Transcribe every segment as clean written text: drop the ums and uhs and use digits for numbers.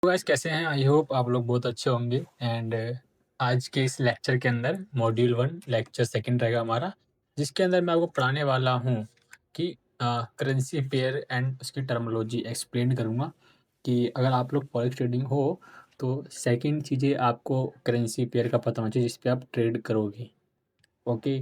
तो गाइस कैसे हैं? आई होप आप लोग बहुत अच्छे होंगे। एंड आज के इस लेक्चर के अंदर मॉड्यूल 1 लेक्चर सेकंड रहेगा हमारा, जिसके अंदर मैं आपको पढ़ाने वाला हूँ कि करेंसी पेयर एंड उसकी टर्मिनोलॉजी एक्सप्लेन करूँगा कि अगर आप लोग फॉरेक्स ट्रेडिंग हो तो सेकंड चीज़ें आपको करेंसी पेयर का पता होना चाहिए जिस पे आप ट्रेड करोगे। ओके,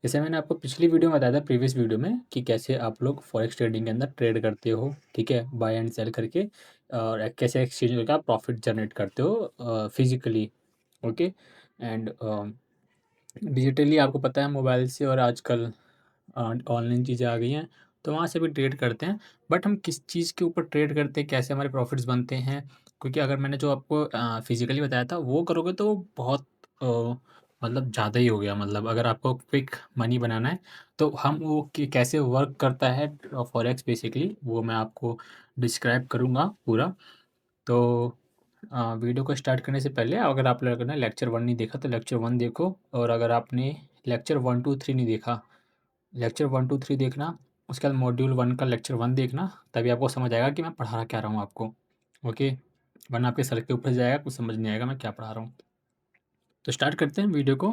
जैसे मैंने आपको पिछली वीडियो में बताया था, प्रीवियस वीडियो में, कि कैसे आप लोग फॉरेक्स ट्रेडिंग के अंदर ट्रेड करते हो, ठीक है, बाय एंड सेल करके, और कैसे एक्सचेंज करके आप प्रॉफिट जनरेट करते हो फिजिकली। ओके, एंड डिजिटली आपको पता है मोबाइल से और आजकल ऑनलाइन चीज़ें आ गई हैं, तो वहाँ से भी ट्रेड करते हैं। बट हम किस चीज़ के ऊपर ट्रेड करते हैं, कैसे हमारे प्रॉफिट्स बनते हैं, क्योंकि अगर मैंने जो आपको फिजिकली बताया था वो करोगे तो वो बहुत मतलब ज़्यादा ही हो गया। मतलब अगर आपको क्विक मनी बनाना है तो हम वो कैसे वर्क करता है फॉरेक्स बेसिकली, वो मैं आपको डिस्क्राइब करूँगा पूरा। तो वीडियो को स्टार्ट करने से पहले अगर आप लोगों ने लेक्चर 1 नहीं देखा तो लेक्चर 1 देखो, और अगर आपने लेक्चर 1, 2, 3 नहीं देखा, लेक्चर 1, 2, 3 देखना, उसके बाद मॉड्यूल 1 का लेक्चर 1 देखना, तभी आपको समझ आएगा कि मैं पढ़ा क्या रहा हूँ आपको। ओके, वरना आपके सर के ऊपर जाएगा, कुछ समझ नहीं आएगा मैं क्या पढ़ा रहा हूँ। तो स्टार्ट करते हैं वीडियो को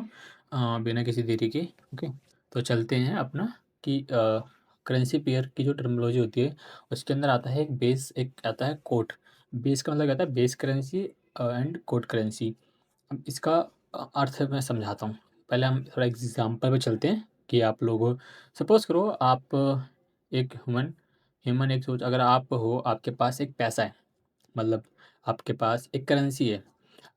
बिना किसी देरी के। ओके, तो चलते हैं अपना कि करेंसी पेयर की जो टर्मिनोलॉजी होती है उसके अंदर आता है एक बेस, एक आता है कोट। बेस का मतलब क्या होता है? Base currency and quote currency. अब इसका अर्थ मैं समझाता हूँ। पहले हम थोड़ा एग्जांपल पे चलते हैं कि आप लोग सपोज़ करो, आप एक ह्यूमन ह्यूमन एक सोच, अगर आप हो, आपके पास एक पैसा है, मतलब आपके पास एक करेंसी है,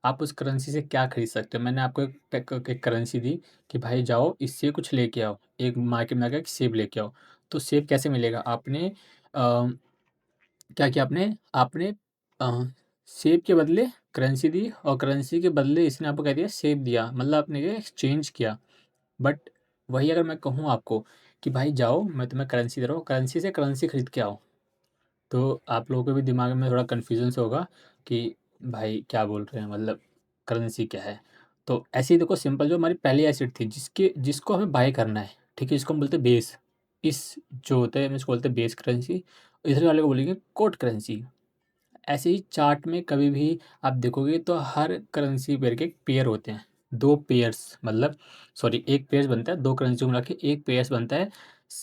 आप उस करेंसी से क्या खरीद सकते हो? मैंने आपको एक करेंसी दी कि भाई जाओ इससे कुछ लेके आओ, एक मार्केट में आके एक सेब लेके आओ। तो सेब कैसे मिलेगा? आपने क्या किया, आपने आपने अ, सेब के बदले करेंसी दी, और करेंसी के बदले इसने आपको क्या दिया? सेब दिया। मतलब आपने ये एक्सचेंज किया। बट वही अगर मैं कहूँ आपको कि भाई जाओ मैं तुम्हें करेंसी दे रहा हूँ, करेंसी से करेंसी खरीद के आओ, तो आप लोगों के भी दिमाग में थोड़ा कन्फ्यूज़न सा होगा कि भाई क्या बोल रहे हैं, मतलब करेंसी क्या है? तो ऐसे ही देखो, सिंपल जो हमारी पहली एसेट थी जिसको हमें बाय करना है, ठीक है? इसको हम बोलते हैं बेस। इस जो होता है हम इसको बोलते हैं बेस करेंसी, इधर वाले को बोलेंगे कोट करेंसी। ऐसे ही चार्ट में कभी भी आप देखोगे तो हर करेंसी पेयर के पेयर होते हैं। 2 पेयर्स, मतलब सॉरी, 1 पेयर्स बनता है, 2 करेंसी को मिला के 1 पेयर्स बनता है।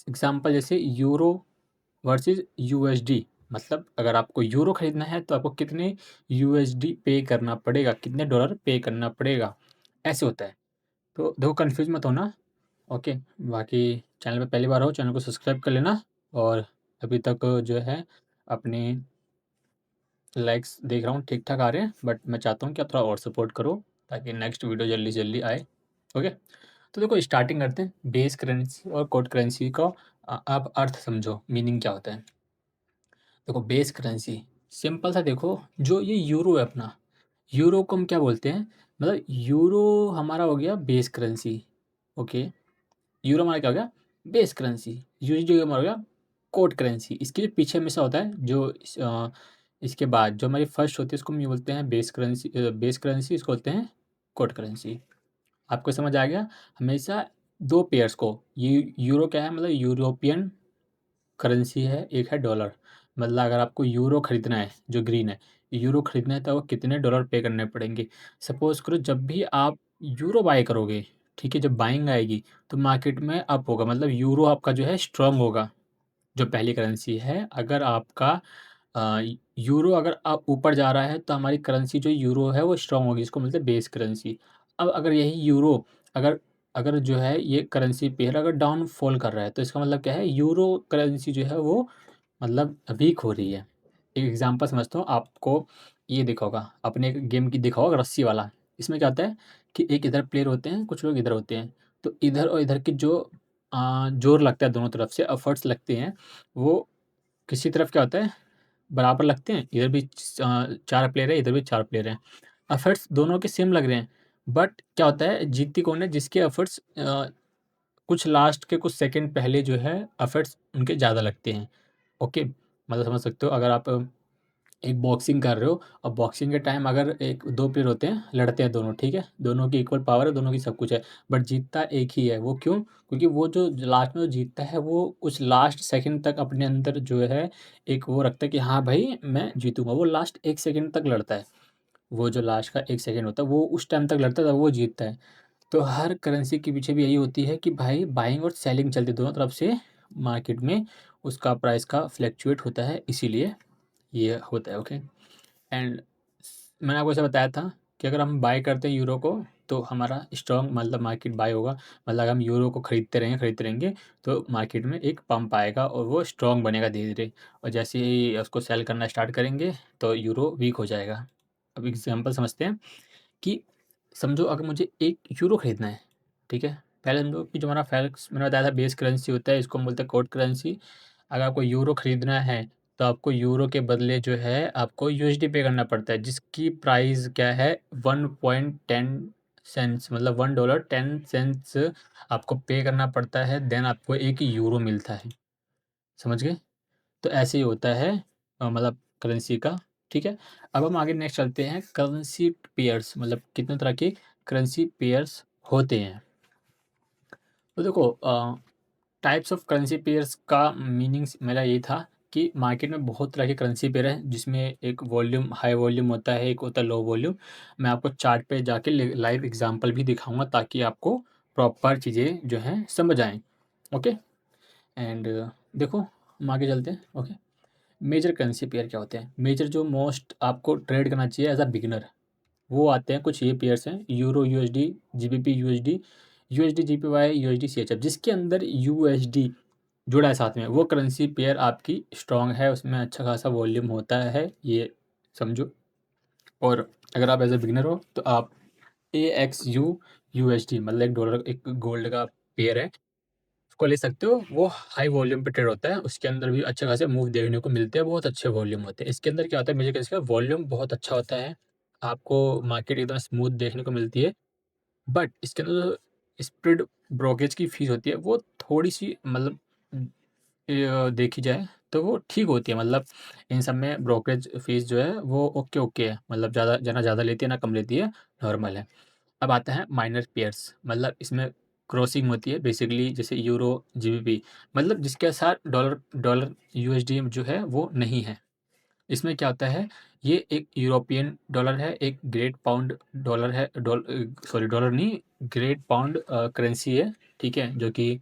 एग्ज़ाम्पल जैसे यूरो वर्सेस यूएसडी, मतलब अगर आपको यूरो खरीदना है तो आपको कितने यूएसडी पे करना पड़ेगा, कितने डॉलर पे करना पड़ेगा, ऐसे होता है। तो देखो, कन्फ्यूज़ मत होना। ओके, बाकी चैनल पे पहली बार हो, चैनल को सब्सक्राइब कर लेना। और अभी तक जो है अपने लाइक्स देख रहा हूँ ठीक-ठाक आ रहे हैं, बट मैं चाहता हूँ कि आप थोड़ा और सपोर्ट करो ताकि नेक्स्ट वीडियो जल्दी से जल्दी आए। ओके, तो देखो स्टार्टिंग करते हैं। बेस करेंसी और कोड करेंसी का आप अर्थ समझो, मीनिंग क्या होता है। देखो बेस करेंसी सिंपल सा देखो, जो ये यूरो है अपना, यूरो को हम क्या बोलते हैं? मतलब यूरो हमारा हो गया बेस करेंसी। ओके, यूरो हमारा क्या हो गया? Base currency. यूएसडी हमारा हो गया कोड करेंसी। इसके जो पीछे हमेशा होता है, जो इसके बाद जो हमारी फर्स्ट होती है उसको हम ये बोलते हैं बेस करेंसी, इसको बोलते हैं कोड करेंसी। आपको समझ आ गया? हमेशा 2 पेयर्स को, ये यूरो क्या है? मतलब यूरोपियन करेंसी है, एक है डॉलर। मतलब अगर आपको यूरो खरीदना है, जो ग्रीन है, यूरो खरीदना है तो आपको कितने डॉलर पे करने पड़ेंगे? सपोज़ करो जब भी आप यूरो बाय करोगे, ठीक है, जब बाइंग आएगी तो मार्केट में अप होगा, मतलब यूरो आपका जो है स्ट्रॉन्ग होगा, जो पहली करेंसी है। अगर आपका अ, यूरो अगर ऊपर जा रहा है तो हमारी करेंसी जो यूरो है वो स्ट्रॉन्ग होगी, इसको बोलते हैं बेस करेंसी। अब अगर यही यूरो अगर अगर जो है ये करेंसी पेयर अगर डाउन फ़ॉल कर रहा है तो इसका मतलब क्या है? यूरो करेंसी जो है वो मतलब वीक हो रही है। एक एग्ज़ाम्पल समझता हूँ आपको, ये देखा होगा आपने, एक गेम की देखा होगा रस्सी वाला। इसमें क्या होता है कि एक इधर प्लेयर होते हैं, कुछ लोग इधर होते हैं। तो इधर और इधर की जो ज़ोर लगता है, दोनों तरफ से एफर्ट्स लगते हैं, वो किसी तरफ क्या होता है? बराबर लगते हैं। इधर भी 4 प्लेयर है, इधर भी 4 प्लेयर हैं। एफर्ट्स दोनों के सेम लग रहे हैं, बट क्या होता है, जीतती कौन है? जिसके एफर्ट्स कुछ लास्ट के कुछ सेकंड पहले जो है एफर्ट्स उनके ज़्यादा लगते हैं। ओके, मतलब समझ सकते हो, अगर आप एक बॉक्सिंग कर रहे हो और बॉक्सिंग के टाइम अगर एक 2 प्लेयर होते हैं, लड़ते हैं दोनों, ठीक है? दोनों की इक्वल पावर है, दोनों की सब कुछ है, बट जीतता एक ही है, वो क्यों? क्योंकि वो जो लास्ट में जो जीतता है, वो उस लास्ट सेकंड तक अपने अंदर जो है, एक वो रखता है कि हाँ भाई, मैं जीतूँगा। वो लास्ट 1 सेकंड तक लड़ता है। वो जो लास्ट का 1 सेकंड होता है, वो उस टाइम तक लड़ता है, तब वो जीतता है। तो हर करेंसी के पीछे भी यही होती है कि भाई बाइंग और सेलिंग चलती है दोनों तरफ से मार्केट में, उसका प्राइस का फ्लक्चुएट होता है, इसीलिए ये होता है, ओके। एंड मैंने आपको ऐसा बताया था कि अगर हम बाय करते हैं यूरो को, तो हमारा स्ट्रॉन्ग मतलब मार्केट बाय होगा। मतलब अगर हम यूरो को खरीदते रहेंगे तो मार्केट में एक पंप आएगा और वो स्ट्रॉन्ग बनेगा धीरे धीरे, और जैसे ही उसको सेल करना स्टार्ट करेंगे तो यूरो वीक हो जाएगा। अब एग्जांपल समझते हैं कि समझो अगर मुझे 1 यूरो खरीदना है, ठीक है? पहले समझो कि जो हमारा फैल्क्स मैंने बताया था बेस करेंसी होता है, इसको हम बोलते हैं कोड करेंसी। अगर आपको यूरो खरीदना है, तो आपको यूरो के बदले जो है आपको यूएसडी पे करना पड़ता है, जिसकी प्राइस क्या है 1.10 सेंट्स, मतलब $1.10 आपको पे करना पड़ता है, देन आपको 1 यूरो मिलता है। समझ गए? तो ऐसे ही होता है मतलब करेंसी का, ठीक है? अब हम आगे नेक्स्ट चलते हैं करेंसी पेयर्स, मतलब कितने तरह के करेंसी पेयर्स होते हैं। तो देखो टाइप्स ऑफ करेंसी पेयर्स का मीनिंग्स मेरा यही था कि मार्केट में बहुत तरह के करेंसी पेयर हैं, जिसमें एक वॉल्यूम हाई वॉल्यूम होता है, एक होता है लो वॉल्यूम। मैं आपको चार्ट पे जाके लाइव एग्जांपल भी दिखाऊंगा, ताकि आपको प्रॉपर चीज़ें जो हैं समझ आएँ। ओके। एंड देखो हम आगे चलते हैं। ओके। मेजर करेंसी पेयर क्या होते हैं? मेजर जो मोस्ट आपको ट्रेड करना चाहिए एज अ बिगिनर, वो आते हैं, कुछ ये पेयर्स हैं: euro USD, GBP USD, USD JPY, USD CHF. जिसके अंदर यूएसडी जुड़ा है साथ में, वो करेंसी पेयर आपकी स्ट्रांग है, उसमें अच्छा खासा वॉल्यूम होता है, ये समझो। और अगर आप एज ए बिगिनर हो तो आप ए एक्स यू यूएसडी, मतलब $1 एक गोल्ड का पेयर है, उसको ले सकते हो। वो हाई वॉल्यूम पे ट्रेड होता है, उसके अंदर भी अच्छे खासे मूव देखने को मिलते हैं, बहुत अच्छे वॉल्यूम होते हैं। इसके अंदर क्या होता है, मेजर करेंसी का वॉल्यूम बहुत अच्छा होता है, आपको मार्केट एकदम स्मूथ देखने को मिलती है। बट इसके अंदर स्प्रेड ब्रोकेज की फ़ीस होती है, वो थोड़ी-सी मतलब देखी जाए तो वो ठीक होती है। मतलब इन सब में ब्रोकरेज फ़ीस जो है वो ओके-ओके है, मतलब ज़्यादा ना ज़्यादा लेती है, ना कम लेती है, नॉर्मल है। अब आता है माइनर पेयर्स, मतलब इसमें क्रॉसिंग होती है बेसिकली, जैसे यूरो, जीबीपी, मतलब जिसके साथ डॉलर डॉलर यूएसडी जो है वो नहीं है। इसमें क्या होता है, ये एक यूरोपियन डॉलर है, एक ग्रेट पाउंड डॉलर है, सॉरी डॉलर नहीं, ग्रेट पाउंड करेंसी है, ठीक है? जो कि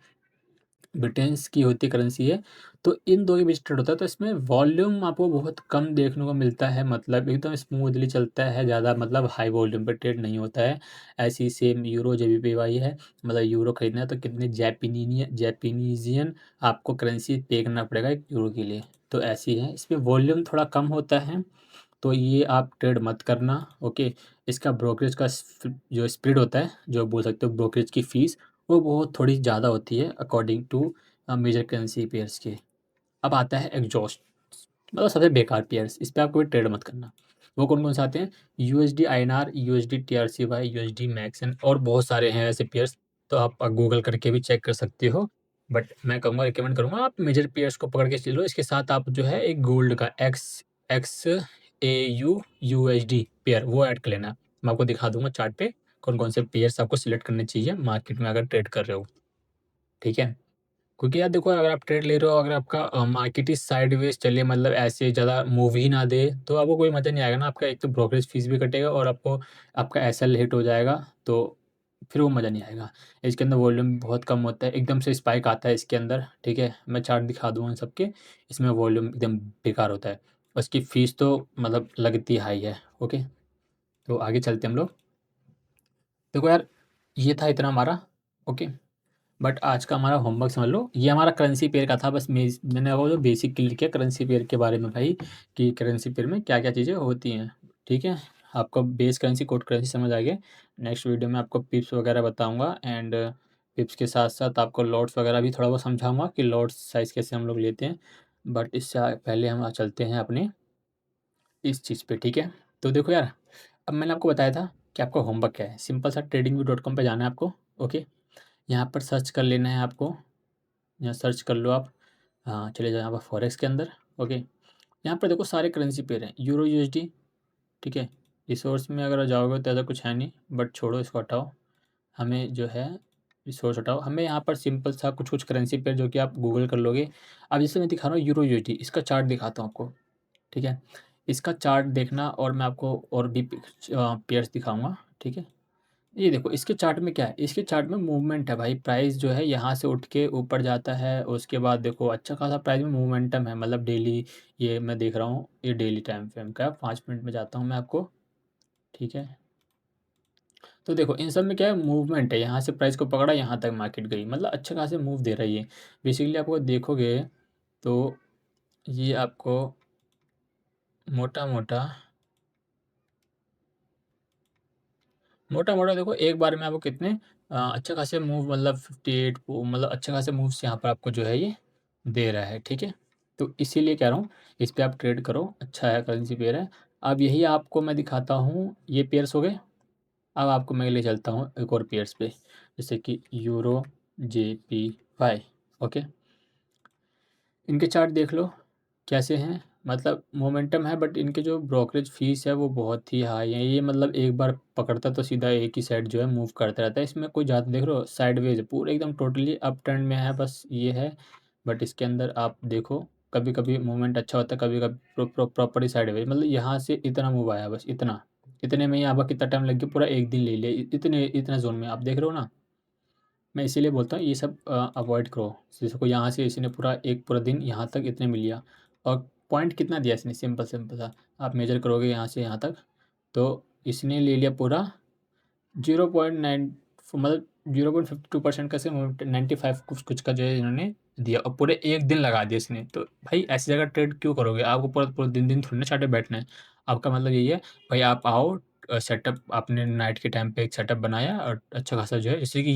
ब्रिटेन्स की होती करेंसी है। तो इन 2 के बीच ट्रेड होता है, तो इसमें वॉल्यूम आपको बहुत कम देखने को मिलता है, मतलब एकदम स्मूथली चलता है, ज़्यादा मतलब हाई वॉल्यूम पे ट्रेड नहीं होता है। ऐसी सेम यूरो जेबीपीवाई है, मतलब यूरो खरीदना है तो कितने जैपनीज़ियन आपको करेंसी पे करना पड़ेगा 1 यूरो के लिए, तो ऐसी है। इसमें वॉल्यूम थोड़ा कम होता है, तो ये आप ट्रेड मत करना, ओके। इसका ब्रोकरेज का जो स्प्रेड होता है, जो बोल सकते हो ब्रोकरेज की फ़ीस, वो बहुत थोड़ी ज़्यादा होती है according to major currency pairs के। अब आता है एग्जॉस्ट, मतलब सबसे बेकार पेयर्स, इस पे आप कोई ट्रेड मत करना। वो कौन कौन से आते हैं? USD INR, USD TRCY, USD मैक्सन, और बहुत सारे हैं ऐसे पेयर्स, तो आप गूगल करके भी चेक कर सकते हो। बट मैं कहूँगा, रिकमेंड करूँगा, आप मेजर पेयर्स को पकड़ के चलो। इसके साथ आप जो है एक गोल्ड का x A you USD pair वो ऐड कर लेना। मैं आपको दिखा दूंगा चार्ट पे कौन कौन से पेयर्स आपको सिलेक्ट करने चाहिए मार्केट में अगर ट्रेड कर रहे हो, ठीक है? क्योंकि यार देखो, अगर आप ट्रेड ले रहे हो, अगर आपका मार्केट ही साइडवेज चले, मतलब ऐसे ज़्यादा मूव ही ना दे, तो आपको कोई मज़ा नहीं आएगा ना। आपका एक तो ब्रोकरेज फीस भी कटेगा, और आपको आपका एसएल हिट हो जाएगा, तो फिर वो मज़ा नहीं आएगा। इसके अंदर वॉल्यूम बहुत कम होता है, एकदम से स्पाइक आता है इसके अंदर, ठीक है? मैं चार्ट दिखा दूँगा इन सबके, इसमें वॉल्यूम एकदम बेकार होता है। उसकी फ़ीस तो मतलब लगती हाई है, ओके? तो आगे चलते हैं हम लोग। देखो यार, ये था इतना हमारा, ओके। बट आज का हमारा होमवर्क समझ लो, ये हमारा करेंसी पेयर का था। बस मैंने वो जो बेसिक क्लियर किया करेंसी पेयर के बारे में भाई, कि करेंसी पेयर में क्या क्या चीज़ें होती हैं, ठीक है? आपको बेस करेंसी कोड करेंसी समझ आ गया। नेक्स्ट वीडियो में आपको पिप्स वगैरह बताऊंगा, एंड पिप्स के साथ साथ आपको लॉट्स वगैरह भी थोड़ा बहुत समझाऊंगा कि लॉट्स साइज़ कैसे हम लोग लेते हैं। बट इससे पहले हम चलते हैं अपने इस चीज़ पे, ठीक है? तो देखो यार, अब मैंने आपको बताया था कि आपका होमवर्क क्या है। सिंपल सा tradingview.com पे जाना है आपको, ओके। यहाँ पर सर्च कर लेना है आपको, यहाँ सर्च कर लो आप। हाँ, चले जाओ यहाँ पर फॉरेक्स के अंदर, ओके। यहाँ पर देखो सारे करेंसी पेयर हैं, यूरो यूएसडी, ठीक है। रिसोर्स में अगर जाओगे तो ऐसा कुछ है नहीं, बट छोड़ो इसको, हटाओ। हमें जो है रिसोर्स हटाओ, हमें यहाँ पर सिंपल सा कुछ कुछ करेंसी पेयर जो कि आप गूगल कर लोगे। अब जैसे मैं दिखा रहा हूँ यूरो यूएसडी, इसका चार्ट दिखाता हूँ आपको, ठीक है। इसका चार्ट देखना और मैं आपको और भी पेयर्स दिखाऊंगा, ठीक है। ये देखो इसके चार्ट में क्या है, इसके चार्ट में मूवमेंट है भाई, प्राइस जो है यहाँ से उठ के ऊपर जाता है, उसके बाद देखो अच्छा खासा प्राइस में मूवमेंटम है, मतलब डेली। ये मैं देख रहा हूँ, ये डेली टाइम फ्रेम का 5 मिनट में जाता हूँ मैं आपको, ठीक है। तो देखो इन सब में क्या है, मूवमेंट है, यहाँ से प्राइस को पकड़ा, यहाँ तक मार्केट गई, मतलब अच्छे खासे मूव दे रही है। बेसिकली आपको देखोगे तो ये आपको मोटा मोटा मोटा मोटा देखो एक बार में आपको कितने अच्छे खासे मूव, मतलब 58, मतलब अच्छे खासे मूव्स यहाँ पर आपको जो है ये दे रहा है, ठीक है। तो इसीलिए कह रहा हूँ इस पे आप ट्रेड करो, अच्छा है, करेंसी पेयर है। अब यही आपको मैं दिखाता हूँ, ये पेयर्स हो गए। अब आपको मैं ले चलता हूँ एक और पेयर्स पे, जैसे कि यूरो JPY, ओके। इनके चार्ट देख लो कैसे हैं, मतलब मोमेंटम है, बट इनके जो ब्रोकरेज फीस है वो बहुत ही हाई है। ये मतलब एक बार पकड़ता तो सीधा एक ही साइड जो है मूव करता रहता है, इसमें कोई ज़्यादा देख रहे हो साइडवेज है, पूरा एकदम टोटली अप ट्रेंड में है, बस ये है। बट इसके अंदर आप देखो कभी कभी मूवमेंट अच्छा होता है, कभी कभी प्रॉपर्टी साइडवेज, मतलब यहाँ से इतना मूव आया, बस इतना, इतने में ही आपका कितना टाइम लग गया, पूरा एक दिन ले लिया, इतने इतना जोन में आप देख रहे हो ना। मैं इसीलिए बोलता हूँ ये सब अवॉइड करो। जैसे को यहाँ से इसने पूरा एक पूरा दिन यहाँ तक इतने मिल लिया, और पॉइंट कितना दिया इसने, सिंपल सिंपल सा आप मेजर करोगे यहाँ से यहाँ तक, तो इसने ले लिया पूरा 0.9, मतलब 0.52% का से 95 कुछ कुछ का जो है इन्होंने दिया, और पूरे एक दिन लगा दिया इसने। तो भाई ऐसी जगह ट्रेड क्यों करोगे, आपको पूरा पूरा दिन दिन थोड़ी ना चार्ट पे बैठना है। आपका मतलब यही है भाई, आप आओ, सेटअप आपने नाइट के टाइम पे एक सेटअप बनाया और अच्छा खासा जो है, जैसे कि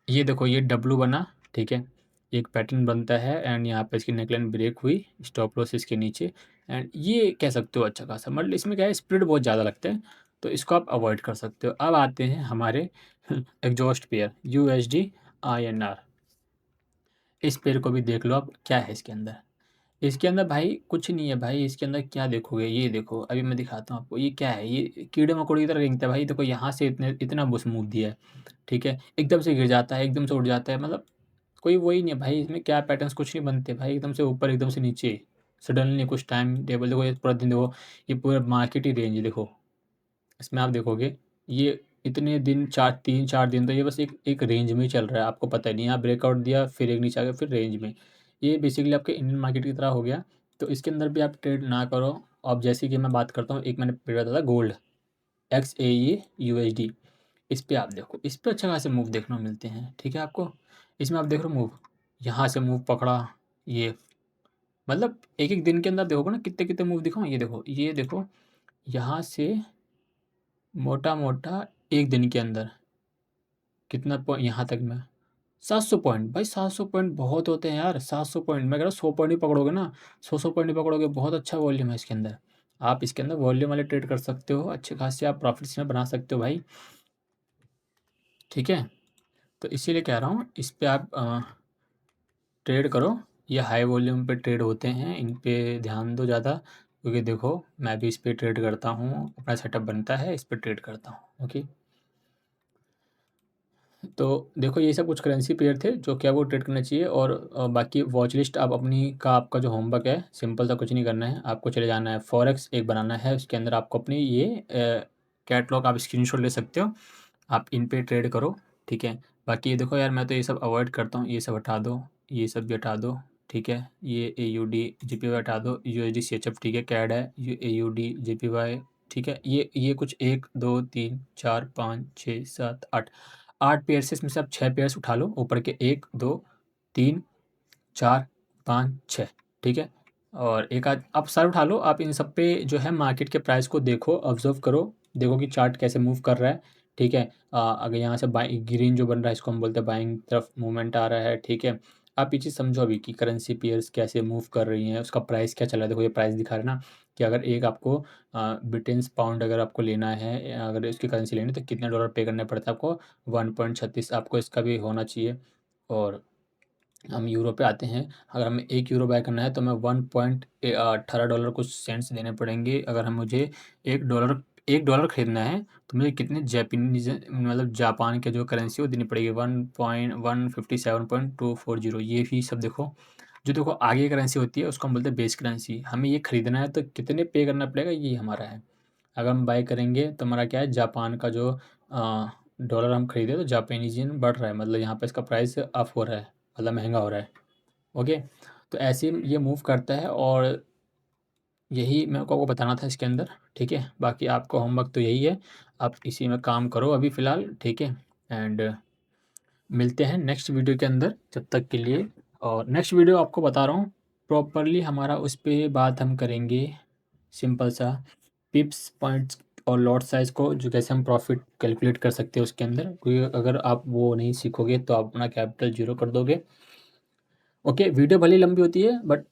ये देखो ये डब्लू बना, ठीक है। एक पैटर्न बनता है एंड यहाँ पे इसकी नेकलाइन ब्रेक हुई, स्टॉप लॉस इसके नीचे, एंड ये कह सकते हो अच्छा खासा, मतलब इसमें क्या है, स्प्लिट बहुत ज़्यादा लगता है, तो इसको आप अवॉइड कर सकते हो। अब आते हैं हमारे एग्जॉस्ट पेयर USD INR। इस पेयर को भी देख लो आप, क्या है इसके अंदर। इसके अंदर भाई कुछ नहीं है भाई, इसके अंदर क्या देखोगे, ये देखो अभी मैं दिखाता हूँ आपको, ये क्या है, ये कीड़े मकोड़े की तरह रेंगता है भाई। देखो यहाँ से इतने इतना बुश मूव दिया है, ठीक है, एकदम से गिर जाता है, एकदम से उठ जाता है, मतलब कोई वही नहीं है भाई, इसमें क्या पैटर्न्स कुछ नहीं बनते भाई, एकदम से ऊपर एकदम से नीचे सडनली कुछ टाइम टेबल देखो, ये पूरा दिन देखो, ये पूरा मार्केट ही रेंज देखो। इसमें आप देखोगे ये इतने दिन, 3-4 दिन तो ये बस एक एक रेंज में ही चल रहा है, आपको पता ही नहीं, यहाँ ब्रेकआउट दिया, फिर एक नीचे आ गया, फिर रेंज में। ये बेसिकली आपके इंडियन मार्केट की तरह हो गया। तो इसके अंदर भी आप ट्रेड ना करो। अब जैसे कि मैं बात करता हूँ, एक मैंने पेड़ बताया था गोल्ड, XAE USD, इस पे आप देखो, इस पे अच्छा खासे मूव देखने को मिलते हैं, ठीक है। आपको इसमें आप देख रहे हो मूव, यहाँ से मूव पकड़ा, ये मतलब एक एक दिन के अंदर देखोगे ना कितने कितने मूव दिखाऊँ, ये देखो यहाँ से मोटा मोटा एक दिन के अंदर कितना पॉइंट, यहाँ तक मैं 700 पॉइंट, भाई 700 पॉइंट बहुत होते हैं यार, 700 पॉइंट, मैं कह रहा हूँ 100 पॉइंट ही पकड़ोगे ना, 100 पॉइंट ही पकड़ोगे, बहुत अच्छा वॉल्यूम है इसके अंदर। आप इसके अंदर वॉल्यूम वाले ट्रेड कर सकते हो, अच्छे खासे आप प्रॉफिट्स में बना सकते हो भाई, ठीक है। तो इसीलिए कह रहा हूँ इस पे आप ट्रेड करो, ये हाई वॉल्यूम पे ट्रेड होते हैं, इन पे ध्यान दो ज़्यादा, क्योंकि देखो मैं भी इस पे ट्रेड करता हूँ, अपना सेटअप बनता है, इस पे ट्रेड करता हूँ, ओके। तो देखो ये सब कुछ करेंसी पेयर थे जो कि आपको ट्रेड करना चाहिए, और बाकी वॉच लिस्ट आप अपनी का, आपका जो होमवर्क है सिंपल सा, कुछ नहीं करना है, आपको चले जाना है फॉरेक्स एक बनाना है, उसके अंदर आपको अपनी ये कैटलॉग आप स्क्रीनशॉट ले सकते हो, आप इन पे ट्रेड करो, ठीक है। बाकी ये देखो यार, मैं तो ये सब अवॉइड करता हूँ, ये सब हटा दो, ये सब भी हटा दो, ठीक है। ये AUD JPY हटा दो, USD CHF, ठीक है, कैड है, ये AUD JPY, ठीक है। ये कुछ 1 2 3 4 5 6 7 8 8 पेयर से, इसमें से आप 6 पेयर्स उठा लो ऊपर के, 1 2 3 4 5 6, ठीक है। और एक आध आप सारे उठा लो, आप इन सब पे जो है मार्केट के प्राइस को देखो, ऑब्जर्व करो, देखो कि चार्ट कैसे मूव कर रहा है, ठीक है। अगर यहाँ से बाइंग ग्रीन जो बन रहा है, इसको हम बोलते हैं बाइंग तरफ मूवमेंट आ रहा है, ठीक है। आप ये चीज़ समझो अभी कि करेंसी पेयर्स कैसे मूव कर रही हैं, उसका प्राइस क्या चल रहा है, देखो ये प्राइस दिखा रहा है ना, कि अगर एक आपको ब्रिटेन्स पाउंड अगर आपको लेना है, अगर इसकी करेंसी लेनी है, तो कितने डॉलर पे करने पड़ता है आपको, 1.36 आपको इसका भी होना चाहिए। और हम यूरो पे आते हैं। अगर हमें 1 यूरो बाय करना है तो हमें 1.18 डॉलर कुछ सेंट्स देने पड़ेंगे। अगर हम मुझे 1 डॉलर खरीदना है तो मुझे कितने जैपनीज़ मतलब जापान के जो करेंसी वो देनी पड़ेगी 1.157.240। ये भी सब देखो, जो देखो आगे करेंसी होती है उसको हम बोलते हैं बेस करेंसी। हमें ये खरीदना है तो कितने पे करना पड़ेगा, ये हमारा है। अगर हम बाय करेंगे तो हमारा क्या है, जापान का जो डॉलर हम खरीदे तो जापानीज़ येन बढ़ रहा है, मतलब यहाँ पे इसका प्राइस अप हो रहा है, मतलब महंगा हो रहा है। ओके, तो ऐसे ये मूव करता है और यही मेरे को आपको बताना था इसके अंदर, ठीक है। बाकी आपका होमवर्क तो यही है, आप इसी में काम करो अभी फ़िलहाल, ठीक है। एंड मिलते हैं नेक्स्ट वीडियो के अंदर, जब तक के लिए। और नेक्स्ट वीडियो आपको बता रहा हूँ प्रॉपरली हमारा उस पे बात हम करेंगे, सिंपल सा पिप्स पॉइंट्स और लॉट साइज़ को, जो कैसे हम प्रॉफिट कैलकुलेट कर सकते हैं उसके अंदर, क्योंकि अगर आप वो नहीं सीखोगे तो आप अपना कैपिटल ज़ीरो कर दोगे। ओके, वीडियो भले ही लंबी होती है बट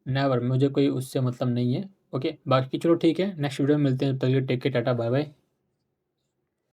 नेवर, मुझे कोई उससे मतलब नहीं है। ओके, बाकी चलो ठीक है, नेक्स्ट वीडियो में मिलते हैं, तब तक के लिए take care, tata bye bye.